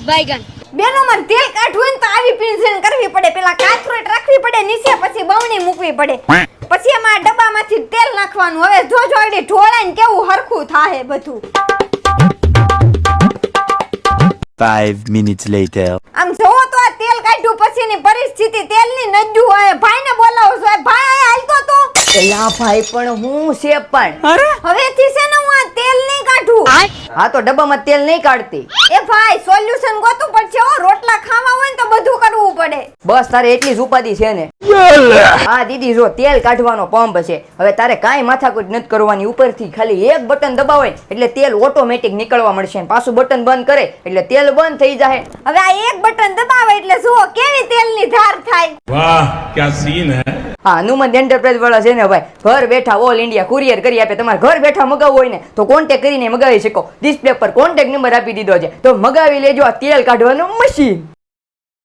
बैगन બેનો મારે તેલ કાઢવું હોય ને તો આવી પીંછણ કરવી પડે, પેલા કાથરોટ રાખવી પડે નીચે, પછી બવણી મૂકવી પડે, પછી એમાં ડબ્બામાંથી તેલ નાખવાનું. હવે જોજો આડી ઢોળાઈને કેવું હરખું થાહે બધું. 5 minutes later. આમ જોવો તો આ તેલ કાઢ્યું પછીની પરિસ્થિતિ તેલની નજ્જુ હોય. ભાઈને બોલાવો છો, ભાઈ અહીંયા હાલતો તો. એલા ભાઈ પણ હું છે પણ હવેથી છે ને હું આ તેલ નહીં કાઢું. હા તો ડબ્બામાં તેલ નહીં કાઢતી. એ ભાઈ સોલ્યુશન ગોતવું પડશે હો. રોટલા ખાવા હોય ને તો બધું કરવું પડે. બસ તારે એટલી જ ઉપાધિ છે ને? હા દીદી જો તેલ કાઢવાનો પંપ છે, હવે તારે કાંઈ માથાકૂટ નથી કરવાની. ઉપરથી ખાલી એક બટન દબાવે એટલે તેલ ઓટોમેટિક નીકળવા મળશે. પાછું બટન બંધ કરે એટલે તેલ બંધ થઈ જાય. હવે આ એક બટન દબાવે એટલે જુઓ કેવી તેલની ધાર થાય. वाह क्या सीन है। હા હનુમંત એન્ટરપ્રાઇઝ વાળા છે ને ભાઈ, ઘર બેઠા ઓલ ઇન્ડિયા કુરિયર કરી આપે. તમારે ઘર બેઠા મગાવવું હોય ને તો કોન્ટેક્ટ કરીને મગાવી શકો. ડિસ્પ્લે પર કોન્ટેક્ટ નંબર આપી દીધો છે, તો મગાવી લેજો આ તેલ કાઢવાનું મશીન.